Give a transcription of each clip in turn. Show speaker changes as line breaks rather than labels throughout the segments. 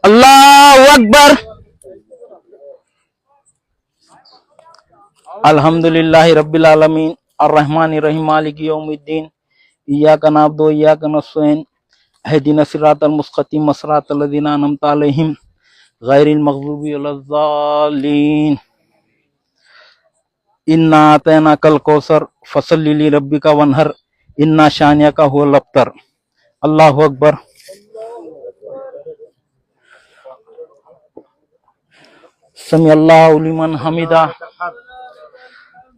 अल्लाहु अकबर। अल्हम्दुलिल्लाहि रब्बिल आलमीन अर्रहमानिर रहीम मालिकि यौमिद्दीन इय्याका नअबुदु व इय्याका नस्तईन इहदिनस सिरातल मुस्तक़ीम सिरातल लज़ीना अनअमता अलैहिम गैरिल मग़ज़ूबि वलज़्ज़ालीन। इन्ना अतैनाकल कौसर फसल्लि लिरब्बिका वन्हर इन्ना शानियका हुवल अब्तर। अल्लाहु अकबर। समी अल्लाहु लिमन हमिदा।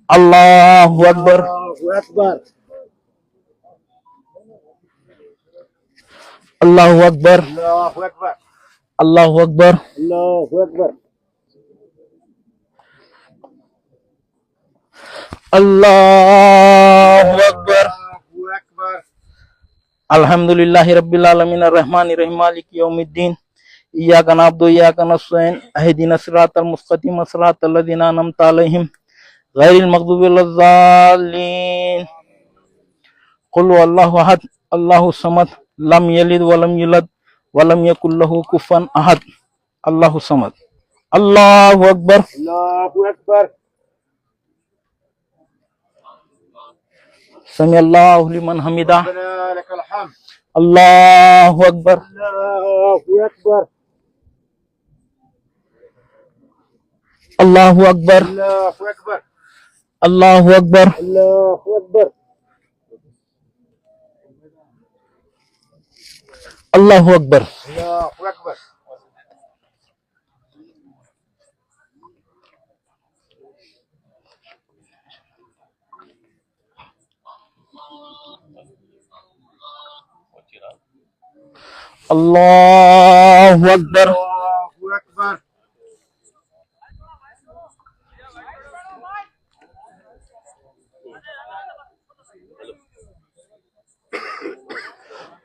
अल्लाहु अकबर। अल्लाहु अकबर। अल्लाहु अकबर। अल्लाहु अकबर। अल्हम्दुलिल्लाहि रब्बिल आलमीन अर्रहमानिर रहीम मालिकि यौमिद्दीन इय्याका नअबुदु व इय्याका नस्तईन इहदिनस सिरातल मुस्तक़ीम सिरातल लज़ीना अनअमता अलैहिम गैरिल मग़ज़ूबि वलज़्ज़ालीन। कुल हुवल्लाहु अहद अल्लाहु समद लम यलिद वलम यूलद वलम यकुल लहू कुफुवन अहद। अल्लाहु समद। अल्लाहु अकबर। समी अल्लाहु लिमन हमिदा। अल्लाहु अकबर। अल्लाहु अकबर। अल्लाहु अकबर। अल्लाहु अकबर। अल्लाहु अकबर।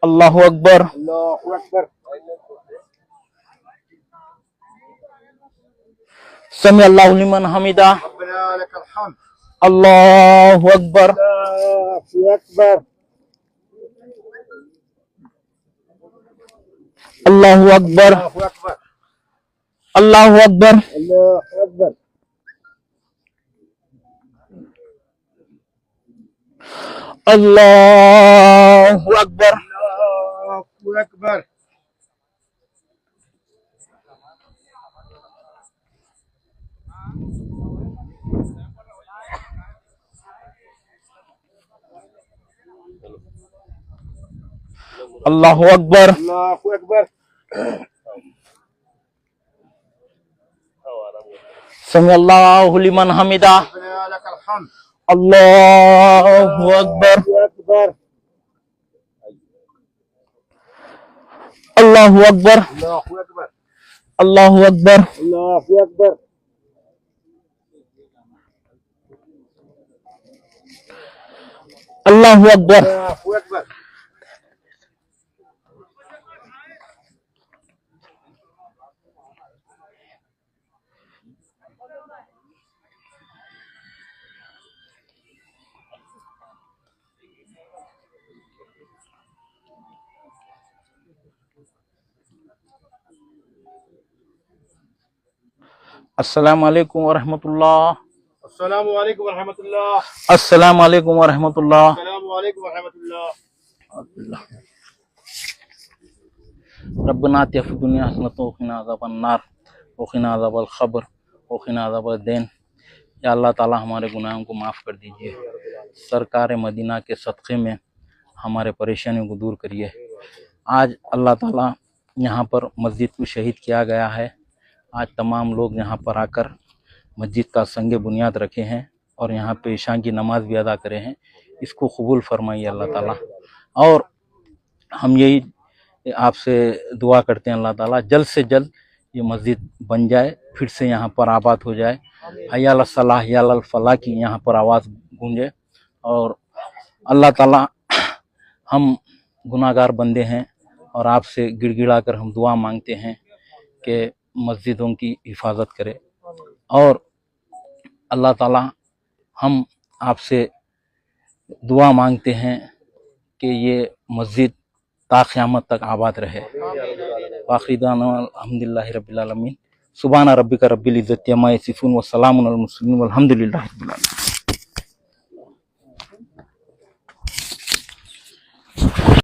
अल्लाहु अकबर। समी अल्लाहु लिमन हमिदा। अल्लाहु अकबर। अल्लाहु अकबर। अल्लाहु अकबर। अल्लाहु अकबर। अल्लाहु अकबर। समी अल्लाहु लिमन हमिदा। अल्लाहु अकबर। अल्लाहु अकबर। अल्लाहु अकबर। अल्लाहु अकबर। अस्सलामु अलैकुम वरहमतुल्लाह।
अस्सलामु अलैकुम वरहमतुल्लाह।
अस्सलामु अलैकुम वरहमतुल्लाह।
अस्सलामु अलैकुम वरहमतुल्लाह।
रब्बना आतिना फिद दुनिया हसनतन व क़िना अज़ाबन नार व क़िना अज़ाबल क़ब्र व क़िना अज़ाबद दीन। या अल्लाह ताला हमारे गुनाहों को माफ़ कर दीजिए। सरकार मदीना के सदक़े में हमारे परेशानियों को दूर करिए। आज अल्लाह ताला यहाँ पर मस्जिद को शहीद किया गया है। आज तमाम लोग यहाँ पर आकर मस्जिद का संग बुनियाद रखे हैं और यहाँ पे ईशा की नमाज भी अदा करे हैं। इसको कबूल फरमाइए अल्लाह ताला। और हम यही आपसे दुआ करते हैं अल्लाह ताला जल्द से जल्द ये मस्जिद बन जाए, फिर से यहाँ पर आबाद हो जाए। हय्या अला सलाह हय्या अल फलाह की यहाँ पर आवाज़ गूंजे। और अल्लाह ताला हम गुनाहगार बंदे हैं और आपसे गिड़गिड़ा कर हम दुआ मांगते हैं कि मस्जिदों की हिफाजत करे। और अल्लाह ताला हम आपसे दुआ मांगते हैं कि ये मस्जिद ता क़यामत तक आबाद रहे। आखिरी दाना अल्हम्दुलिल्लाहि रब्बिल आलमीन। सुभान रब्बिका रब्बिल इज्जति अम्मा यसिफून व सलामुन अलल मुरसलीन वल्हम्दुलिल्लाहि रब्बिल आलमीन।